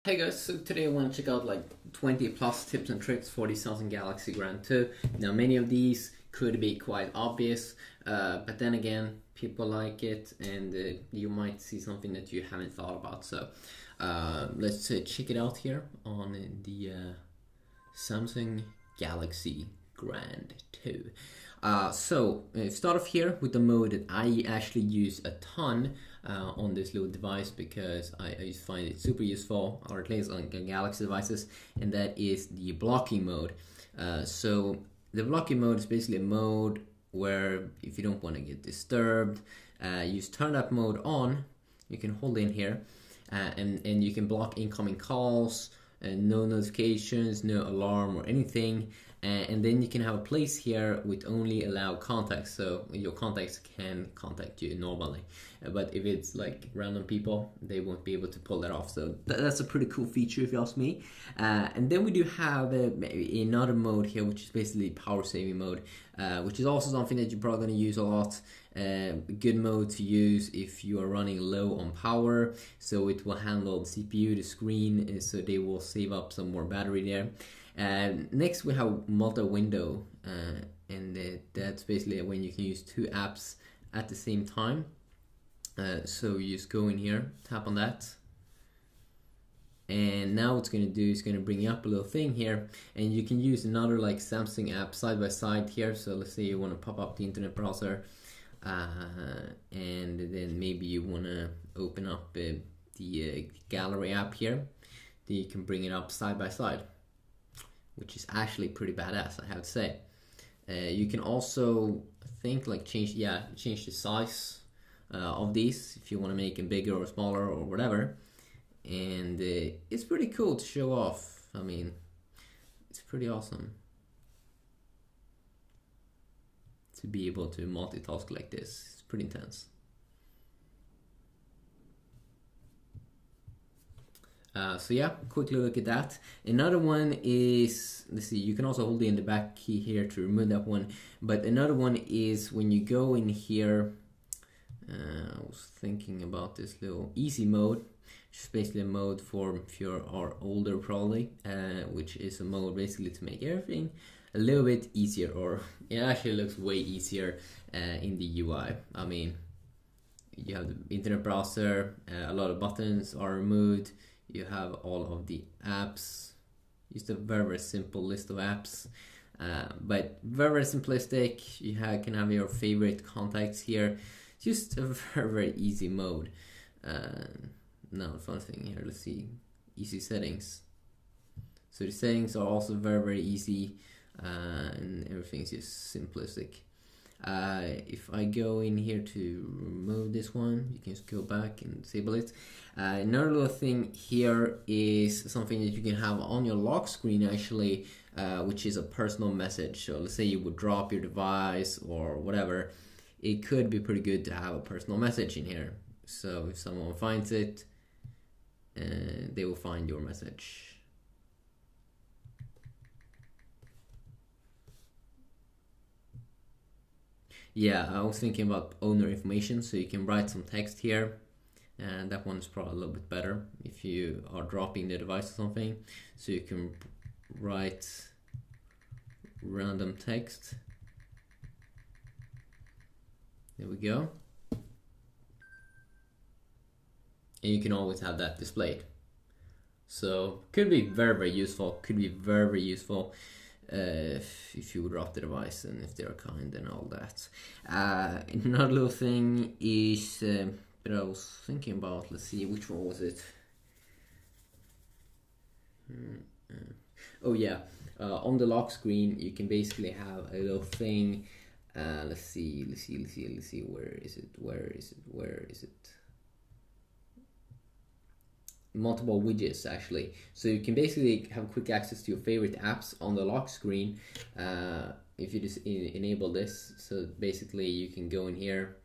Hey guys, so today I want to check out like 20 plus tips and tricks for the Samsung Galaxy Grand 2. Now many of these could be quite obvious, but then again, people like it and you might see something that you haven't thought about. So let's check it out here on the Samsung Galaxy Grand 2. So start off here with the mode that I actually use a ton on this little device because I just find it super useful, or at least on Galaxy devices, and that is the blocking mode. So the blocking mode is basically a mode where if you don't want to get disturbed, you just turn that mode on. You can hold in here and you can block incoming calls, no notifications, no alarm or anything. And then you can have a place here with only allow contacts, so your contacts can contact you normally, but if it's like random people, they won't be able to pull that off. So that's a pretty cool feature if you ask me. And then we do have another mode here, which is basically power saving mode, which is also something that you're probably going to use a lot. Good mode to use if you are running low on power, so it will handle the CPU, the screen, so they will save up some more battery there. Next we have multi-window, and that's basically when you can use two apps at the same time. So you just go in here, tap on that, and now what it's going to do is going to bring you up a little thing here, and you can use another like Samsung app SidebySide here. So let's say you want to pop up the internet browser, and then maybe you want to open up the gallery app here. Then you can bring it up side by side, which is actually pretty badass, I have to say. You can also change the size of these if you want to make them bigger or smaller or whatever. And it's pretty cool to show off. I mean, it's pretty awesome to be able to multitask like this. It's pretty intense. So yeah, quickly look at that. Another one is, let's see, you can also hold in the back key here to remove that one. But another one is when you go in here, I was thinking about this little easy mode, which is basically a mode for if you are older probably, which is a mode basically to make everything a little bit easier, or it actually looks way easier in the UI. I mean, you have the internet browser, a lot of buttons are removed. You have all of the apps, just a very simple list of apps, but very simplistic. You can have your favorite contacts here. Just a very easy mode. Now the fun thing here, let's see, easy settings. So the settings are also very easy, and everything's just simplistic. If I go in here to remove this one, you can just go back and disable it. Another little thing here is something that you can have on your lock screen actually, which is a personal message. So let's say you would drop your device or whatever, it could be pretty good to have a personal message in here. So if someone finds it, they will find your message. Yeah, I was thinking about owner information, so you can write some text here, and that one's probably a little bit better if you are dropping the device or something. So you can write random text. There we go. And you can always have that displayed. So could be very useful, could be very useful. If you drop the device and if they're kind and all that. Another little thing is that I was thinking about, let's see, which one was it? Oh yeah, on the lock screen you can basically have a little thing. Let's see, where is it? Multiple widgets actually, so you can basically have quick access to your favorite apps on the lock screen if you just enable this. So basically you can go in here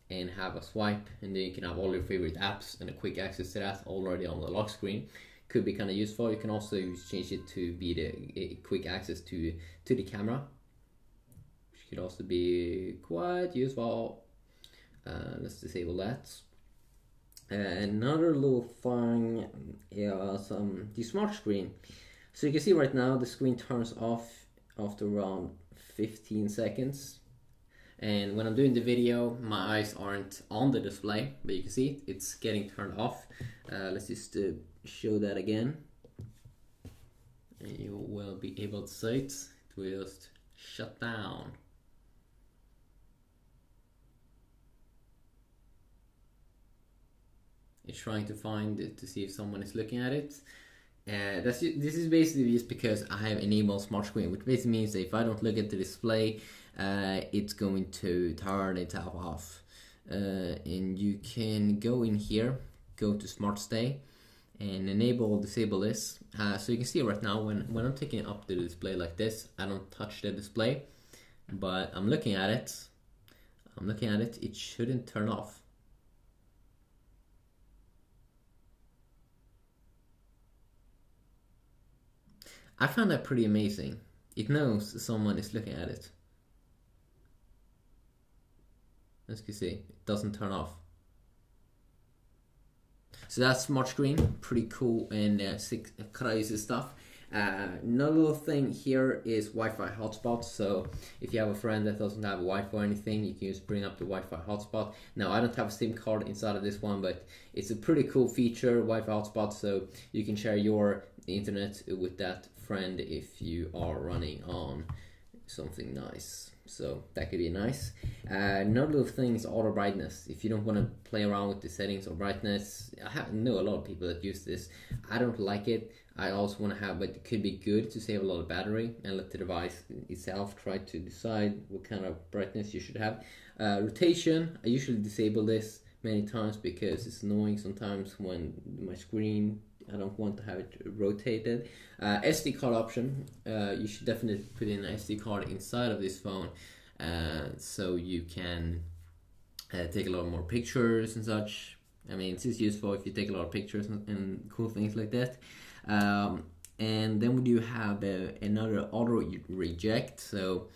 and have a swipe, and then you can have all your favorite apps and a quick access to that already on the lock screen. Could be kind of useful. You can also change it to be the quick access to the camera, which could also be quite useful. Let's disable that. Another little thing is the smart screen. So you can see right now the screen turns off after around 15 seconds. And when I'm doing the video, my eyes aren't on the display, but you can see it's getting turned off. Let's just show that again. And you will be able to see it. It will just shut down. It's trying to find it to see if someone is looking at it. This is basically just because I have enabled smart screen, which basically means that if I don't look at the display, it's going to turn itself off. And you can go in here, go to smart stay, and enable or disable this. So you can see right now when I'm taking up the display like this, I don't touch the display, but I'm looking at it. It shouldn't turn off. I found that pretty amazing. It knows someone is looking at it. As you can see, it doesn't turn off. So that's smart screen, pretty cool and crazy stuff. Another little thing here is Wi-Fi hotspot. So if you have a friend that doesn't have Wi-Fi or anything, you can just bring up the Wi-Fi hotspot. Now I don't have a SIM card inside of this one, but it's a pretty cool feature, Wi-Fi hotspot. So you can share your internet with that friend if you are running on something nice. So that could be nice. Another little thing is auto brightness. If you don't want to play around with the settings or brightness, I know a lot of people that use this. I don't like it. I also want to have, but it could be good to save a lot of battery and let the device itself try to decide what kind of brightness you should have. Rotation, I usually disable this many times because it's annoying sometimes when my screen, I don't want to have it rotated. SD card option, you should definitely put in an SD card inside of this phone so you can take a lot more pictures and such. I mean, it's just useful if you take a lot of pictures and cool things like that. And then we do have another auto reject. So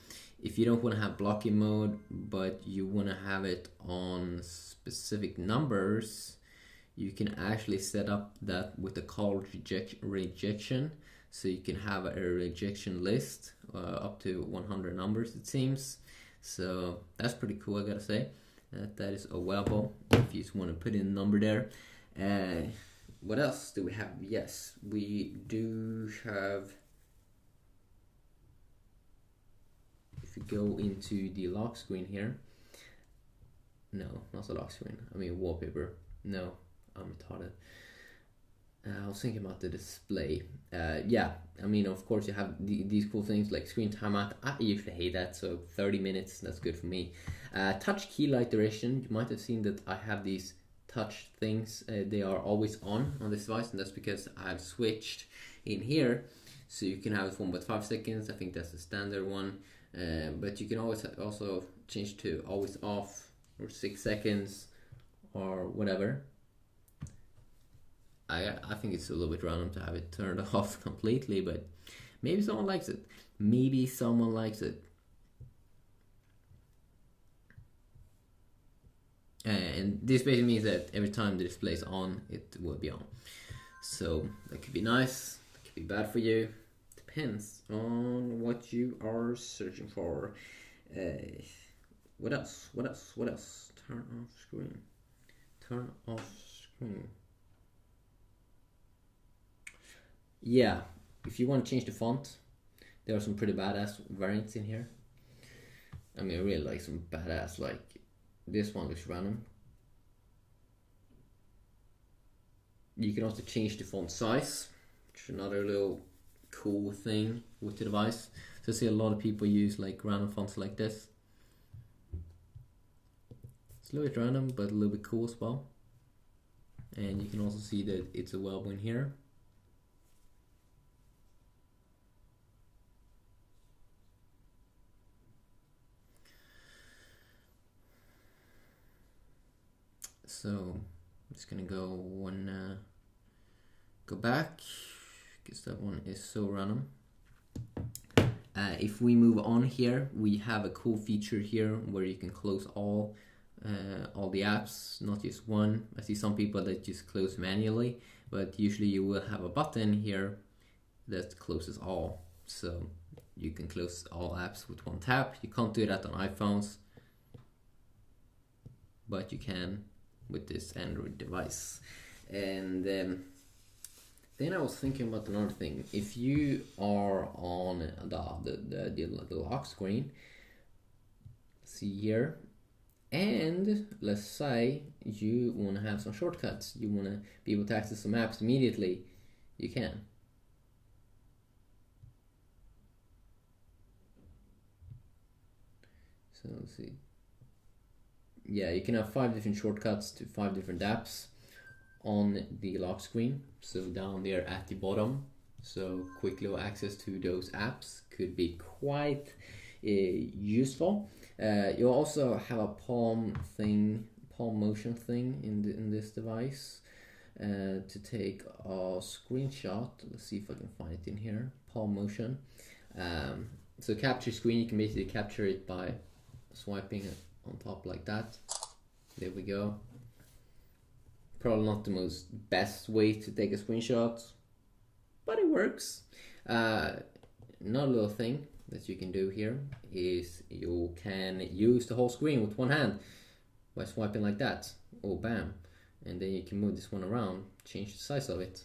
if you don't want to have blocking mode, but you want to have it on specific numbers, you can actually set up that with the call rejection. So you can have a rejection list up to 100 numbers, it seems. So that's pretty cool, I gotta say. That is available if you just want to put in a number there. What else do we have? Yes, we do have. If you go into the lock screen here. No, not the lock screen. I mean wallpaper. No, I'm retarded. I was thinking about the display. Yeah, I mean, of course, you have these cool things like screen timeout. I usually hate that, so 30 minutes, that's good for me. Touch key light duration. You might have seen that I have these touch things. They are always on this device, and that's because I've switched in here. So you can have 1.5 seconds. I think that's the standard one. But you can always also change to always off or 6 seconds or whatever. I think it's a little bit random to have it turned off completely, but maybe someone likes it. Maybe someone likes it. And this basically means that every time the display is on, it will be on. So that could be nice, that could be bad for you. Depends on what you are searching for. What else? What else? What else? Turn off screen. Turn off screen. Yeah, if you want to change the font, there are some pretty badass variants in here. I mean, I really like some badass, like this one looks random. You can also change the font size, which is another little cool thing with the device. So I see a lot of people use like random fonts like this. It's a little bit random, but a little bit cool as well. And you can also see that it's available in here. So I'm just gonna go go back because that one is so random. If we move on here, we have a cool feature here where you can close all all the apps, not just one. I see some people that just close manually, but usually you will have a button here that closes all. So you can close all apps with one tap. You can't do that on iPhones, but you can with this Android device. And then I was thinking about another thing. If you are on the lock screen, see here, and let's say you want to have some shortcuts, you want to be able to access some apps immediately, you can. So let's see. Yeah, you can have 5 different shortcuts to 5 different apps on the lock screen. So down there at the bottom, so quickly access to those apps could be quite useful. You also have a palm motion thing in this device to take a screenshot. Let's see if I can find it in here. Palm motion. So capture screen, you can basically capture it by swiping it on top like that. There we go. Probably not the most best way to take a screenshot, but it works. Another little thing that you can do here is you can use the whole screen with one hand by swiping like that. Oh, bam. And then you can move this one around, change the size of it,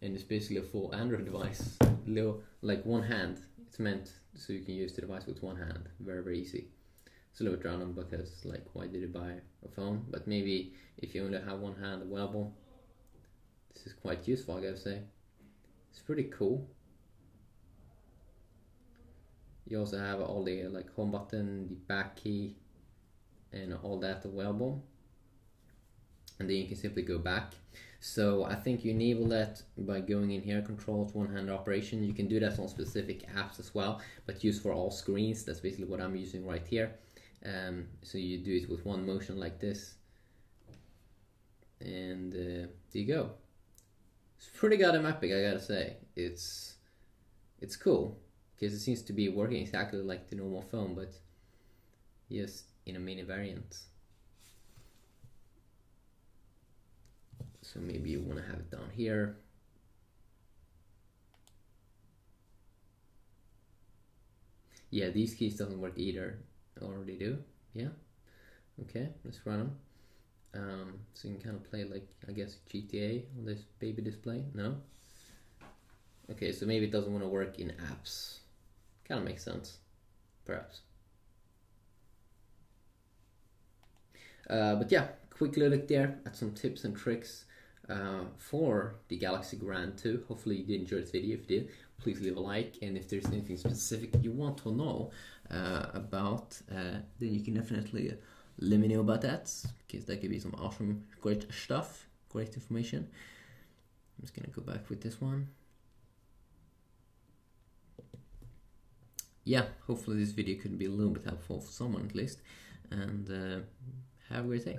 and it's basically a full Android device. Like one hand. It's meant so you can use the device with one hand. Very, very easy. It's a little bit random because, like, why did you buy a phone? But maybe if you only have one hand available, this is quite useful, I gotta say. It's pretty cool. You also have all the home button, the back key, and all that available. And then you can simply go back. So I think you enable that by going in here, controls, one-hand operation. You can do that on specific apps as well, but use for all screens. That's basically what I'm using right here. So you do it with one motion like this, and there you go. It's pretty goddamn epic, I gotta say. It's cool because it seems to be working exactly like the normal phone, but just in a mini variant. So maybe you want to have it down here. Yeah, these keys doesn't work either. Already do. Yeah. Okay, let's run them. So you can kind of play like, I guess, GTA on this baby display. No? Okay, so maybe it doesn't want to work in apps. Kind of makes sense, perhaps. But yeah, quick look there at some tips and tricks for the Galaxy Grand 2. Hopefully you did enjoy this video. If you did, please leave a like, and if there's anything specific you want to know about, then you can definitely let me know about that, because that could be some awesome, great stuff, great information. I'm just gonna go back with this one. Yeah, hopefully this video could be a little bit helpful for someone at least, and have a great day.